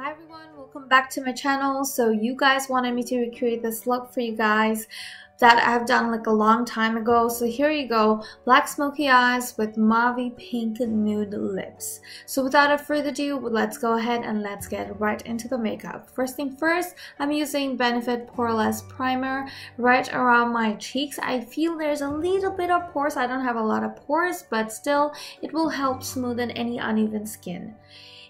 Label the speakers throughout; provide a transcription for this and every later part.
Speaker 1: Hi everyone, welcome back to my channel. So you guys wanted me to recreate this look for you guys that I've done like a long time ago. So here you go, black smoky eyes with Mauvy pink nude lips. So without a further ado, let's go ahead and let's get right into the makeup. First thing first, I'm using Benefit Poreless Primer right around my cheeks. I feel there's a little bit of pores. I don't have a lot of pores, but still it will help smoothen any uneven skin.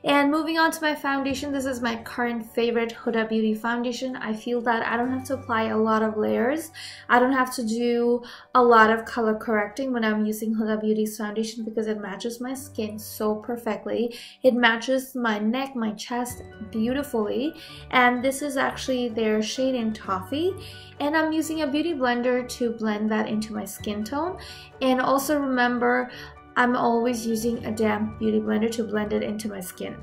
Speaker 1: And moving on to my foundation, this is my current favorite Huda Beauty foundation. I feel that I don't have to apply a lot of layers. I don't have to do a lot of color correcting when I'm using Huda Beauty's foundation because it matches my skin so perfectly. It matches my neck, my chest beautifully. And this is actually their shade in Toffee. And I'm using a beauty blender to blend that into my skin tone. And also remember, I'm always using a damp beauty blender to blend it into my skin.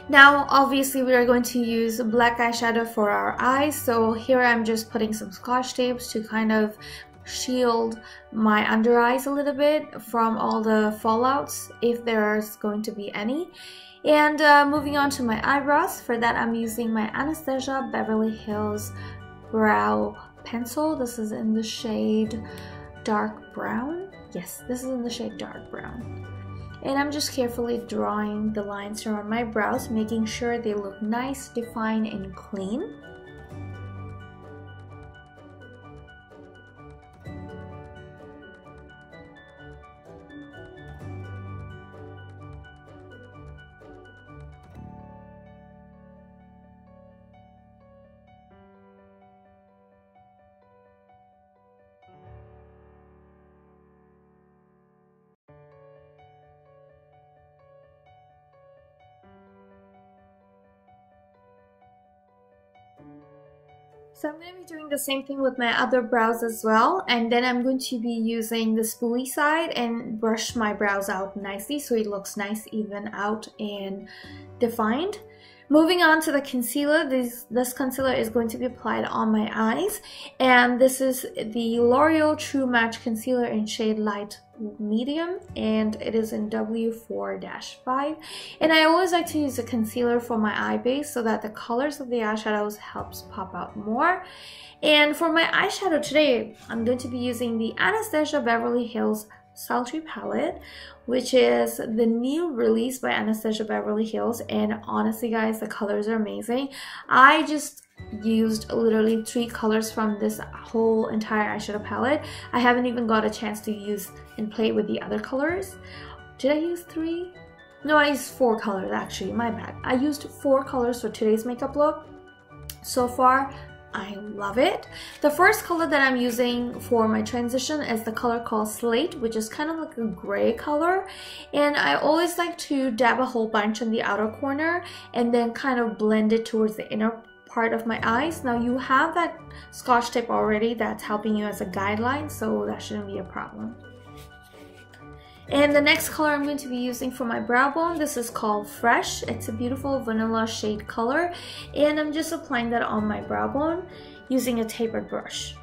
Speaker 1: Now obviously we are going to use black eyeshadow for our eyes, so here I'm just putting some scotch tapes to kind of shield my under eyes a little bit from all the fallouts if there's going to be any. And moving on to my eyebrows, for that I'm using my Anastasia Beverly Hills brow pencil. This is in the shade dark brown. Yes, this is in the shade dark brown. And I'm just carefully drawing the lines around my brows, making sure they look nice, defined, and clean. So I'm going to be doing the same thing with my other brows as well, and then I'm going to be using the spoolie side and brush my brows out nicely so it looks nice, even out, and defined. Moving on to the concealer, this concealer is going to be applied on my eyes, and this is the L'Oreal True Match Concealer in shade Light Medium, and it is in W4-5. And I always like to use a concealer for my eye base so that the colors of the eyeshadows helps pop out more. And for my eyeshadow today, I'm going to be using the Anastasia Beverly Hills Sultry palette, which is the new release by Anastasia Beverly Hills, and honestly guys, the colors are amazing. I just used literally 3 colors from this whole entire eyeshadow palette. I haven't even got a chance to use and play with the other colors. Did I use 3? No, I used 4 colors actually, my bad. I used 4 colors for today's makeup look. So far, I love it. The first color that I'm using for my transition is the color called Slate, which is kind of like a gray color. And I always like to dab a whole bunch in the outer corner and then kind of blend it towards the inner part of my eyes. Now you have that scotch tape already that's helping you as a guideline, so that shouldn't be a problem. And the next color I'm going to be using for my brow bone, this is called Fresh. It's a beautiful vanilla shade color, and I'm just applying that on my brow bone using a tapered brush.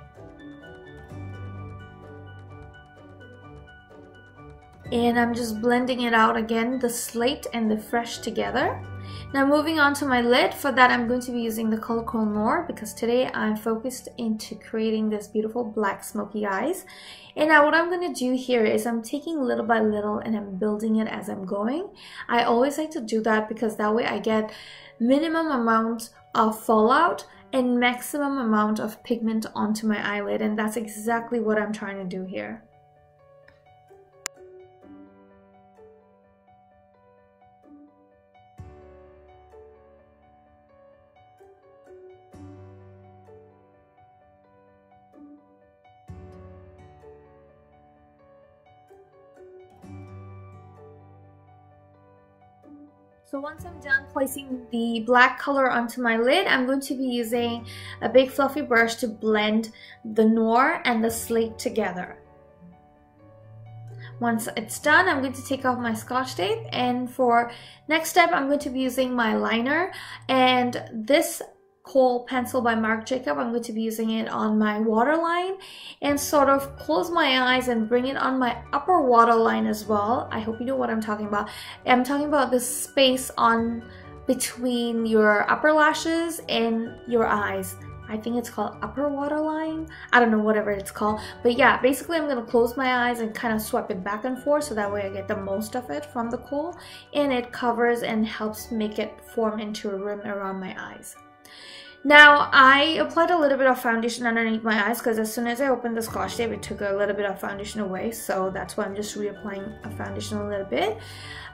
Speaker 1: And I'm just blending it out again, the Slate and the Fresh together. Now moving on to my lid, for that I'm going to be using the color Kohl Noir because today I'm focused into creating this beautiful black smoky eyes. And now what I'm going to do here is I'm taking little by little and I'm building it as I'm going. I always like to do that because that way I get minimum amount of fallout and maximum amount of pigment onto my eyelid, and that's exactly what I'm trying to do here. So once I'm done placing the black color onto my lid, I'm going to be using a big fluffy brush to blend the Noir and the Slate together. Once it's done, I'm going to take off my scotch tape, and for next step, I'm going to be using my liner, and this Kohl pencil by Marc Jacob. I'm going to be using it on my waterline and sort of close my eyes and bring it on my upper waterline as well. I hope you know what I'm talking about. I'm talking about this space on between your upper lashes and your eyes. I think it's called upper waterline. I don't know, whatever it's called. But yeah, basically I'm gonna close my eyes and kind of swipe it back and forth so that way I get the most of it from the kohl, and it covers and helps make it form into a rim around my eyes. Now, I applied a little bit of foundation underneath my eyes because as soon as I opened the Scotch tape, it took a little bit of foundation away. So that's why I'm just reapplying a foundation a little bit.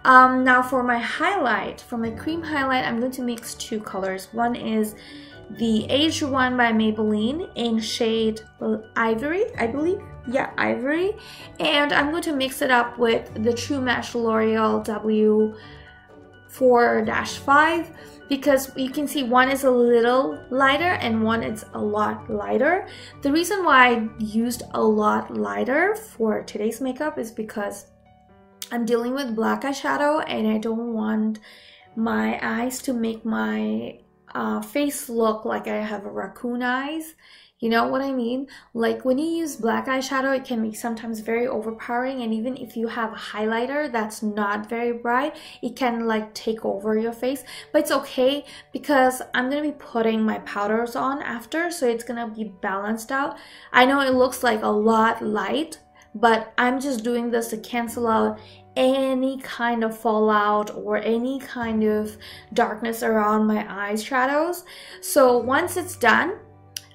Speaker 1: Now for my highlight, for my cream highlight, I'm going to mix two colors. One is the Age One by Maybelline in shade Ivory, I believe. Yeah, Ivory. And I'm going to mix it up with the True Match L'Oreal W4-5 because you can see one is a little lighter and one is a lot lighter. The reason why I used a lot lighter for today's makeup is because I'm dealing with black eyeshadow and I don't want my eyes to make my face look like I have a raccoon eyes. You know what I mean? Like when you use black eyeshadow, it can be sometimes very overpowering, and even if you have a highlighter that's not very bright, it can like take over your face. But it's okay because I'm gonna be putting my powders on after, so it's gonna be balanced out. I know it looks like a lot light, but I'm just doing this to cancel out any kind of fallout or any kind of darkness around my eyeshadows. So once it's done,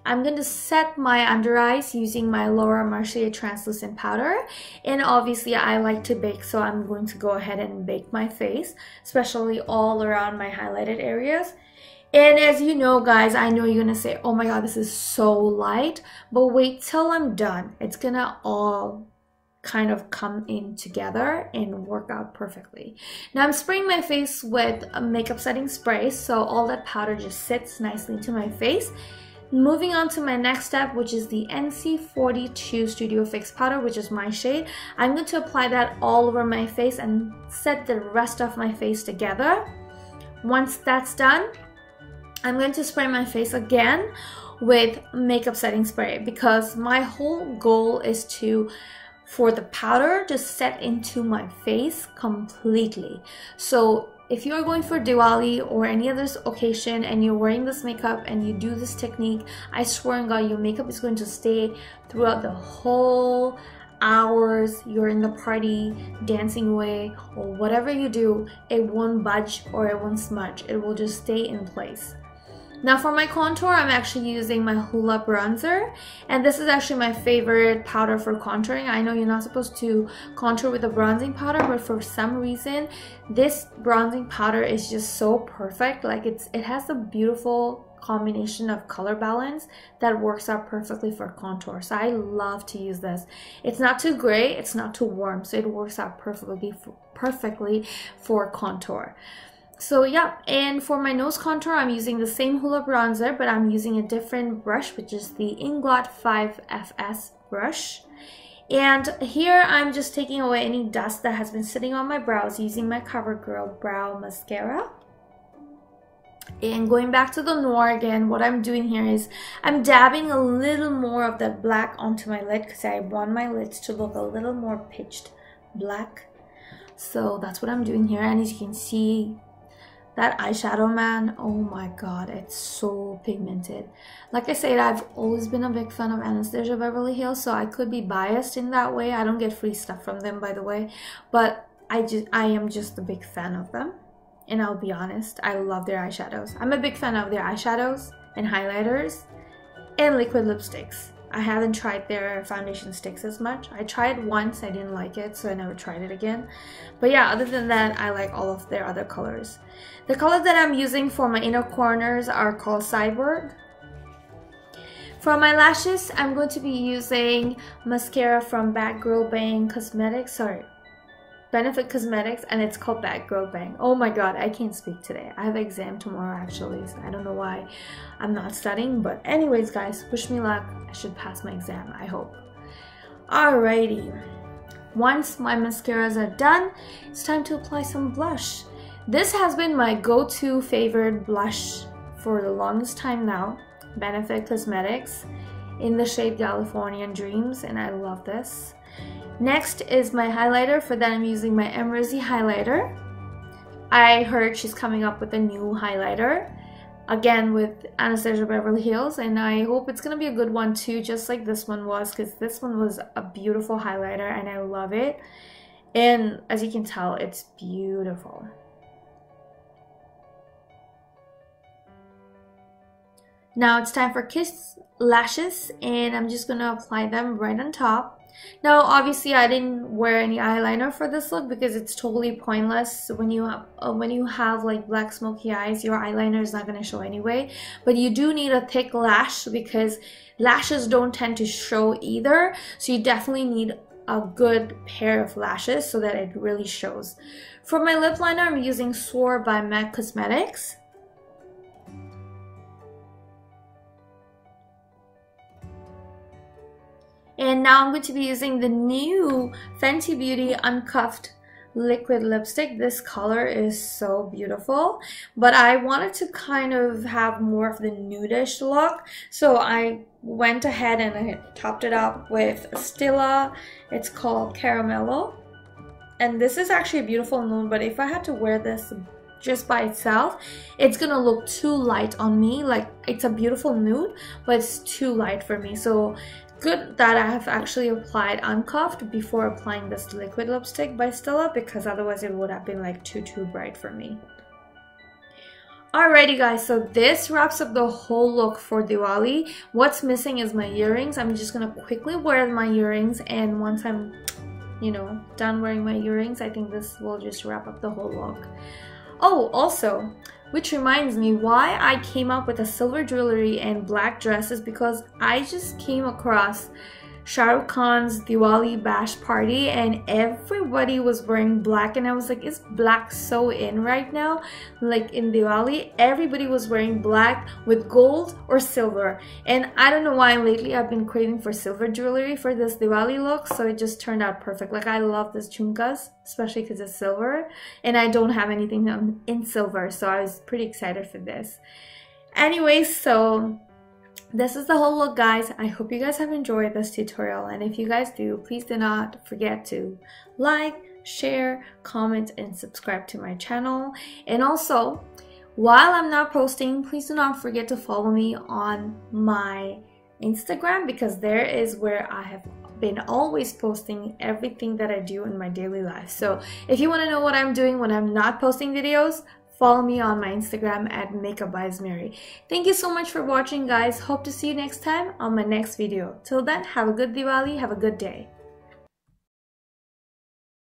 Speaker 1: I'm going to set my under eyes using my Laura Mercier translucent powder, and obviously I like to bake, so I'm going to go ahead and bake my face, especially all around my highlighted areas. And as you know, guys, I know you're gonna say, oh my god, this is so light, but wait till I'm done. It's gonna all kind of come in together and work out perfectly. Now I'm spraying my face with a makeup setting spray, so all that powder just sits nicely into my face. Moving on to my next step, which is the NC42 Studio Fix powder, which is my shade. I'm going to apply that all over my face and set the rest of my face together. Once that's done, I'm going to spray my face again with makeup setting spray because my whole goal is for the powder to set into my face completely. So if you're going for Diwali or any other occasion and you're wearing this makeup and you do this technique, I swear on God, your makeup is going to stay throughout the whole hours you're in the party, dancing away, or whatever you do. It won't budge or it won't smudge. It will just stay in place. Now for my contour, I'm actually using my Hoola bronzer, and this is actually my favorite powder for contouring. I know you're not supposed to contour with a bronzing powder, but for some reason, this bronzing powder is just so perfect. Like it has a beautiful combination of color balance that works out perfectly for contour. So I love to use this. It's not too gray, it's not too warm, so it works out perfectly for contour. So yeah, and for my nose contour, I'm using the same Hoola bronzer, but I'm using a different brush, which is the Inglot 5FS brush. And here I'm just taking away any dust that has been sitting on my brows using my CoverGirl Brow Mascara. And going back to the Noir again, what I'm doing here is I'm dabbing a little more of that black onto my lid because I want my lids to look a little more pitched black. So that's what I'm doing here, and as you can see, that eyeshadow, man, oh my god, it's so pigmented. Like I said, I've always been a big fan of Anastasia Beverly Hills, so I could be biased in that way. I don't get free stuff from them, by the way, but I am just a big fan of them. And I'll be honest, I love their eyeshadows. I'm a big fan of their eyeshadows and highlighters and liquid lipsticks. I haven't tried their foundation sticks as much. I tried once, I didn't like it, so I never tried it again. But yeah, other than that, I like all of their other colors. The colors that I'm using for my inner corners are called Cyborg. For my lashes, I'm going to be using mascara from Bad Girl Bang Cosmetics, Benefit Cosmetics, and it's called Bad Girl Bang. Oh my god, I can't speak today. I have an exam tomorrow actually, so I don't know why I'm not studying, but anyways guys, wish me luck. I should pass my exam, I hope. Alrighty, once my mascaras are done, it's time to apply some blush. This has been my go-to favorite blush for the longest time now. Benefit Cosmetics in the shade Californian Dreams, and I love this. Next is my highlighter. For that, I'm using my Emerald highlighter. I heard she's coming up with a new highlighter again with Anastasia Beverly Hills, and I hope it's gonna be a good one too, just like this one was, because this one was a beautiful highlighter and I love it. And as you can tell, it's beautiful. Now it's time for Kiss Lashes, and I'm just gonna apply them right on top. Now obviously I didn't wear any eyeliner for this look because it's totally pointless. When you have like black smoky eyes, your eyeliner is not going to show anyway. But you do need a thick lash because lashes don't tend to show either, so you definitely need a good pair of lashes so that it really shows. For my lip liner, I'm using Soar by MAC Cosmetics. And now I'm going to be using the new Fenty Beauty Uncuffed liquid lipstick. This color is so beautiful, but I wanted to kind of have more of the nudish look, so I went ahead and I topped it up with Stila. It's called Caramello, and this is actually a beautiful nude, but if I had to wear this just by itself, it's gonna look too light on me. Like, it's a beautiful nude, but it's too light for me. So good that I have actually applied uncuffed before applying this liquid lipstick by Stila, because otherwise it would have been like too bright for me. Alrighty guys, so this wraps up the whole look for Diwali. What's missing is my earrings. I'm just gonna quickly wear my earrings, and once I'm, you know, done wearing my earrings, I think this will just wrap up the whole look. Oh, also, which reminds me why I came up with a silver jewelry and black dress is because I just came across Shah Rukh Khan's Diwali bash party and everybody was wearing black, and I was like, is black so in right now? Like in Diwali, everybody was wearing black with gold or silver, and I don't know why lately I've been craving for silver jewelry for this Diwali look, so it just turned out perfect. Like, I love this jhumkas, especially because it's silver, and I don't have anything in silver, so I was pretty excited for this. Anyways, so this is the whole look, guys. I hope you guys have enjoyed this tutorial, and if you guys do, please do not forget to like, share, comment, and subscribe to my channel. And also, while I'm not posting, please do not forget to follow me on my Instagram, because there is where I have been always posting everything that I do in my daily life. So if you want to know what I'm doing when I'm not posting videos, follow me on my Instagram at MakeupbyAzmeree. Thank you so much for watching, guys. Hope to see you next time on my next video. Till then, have a good Diwali, have a good day.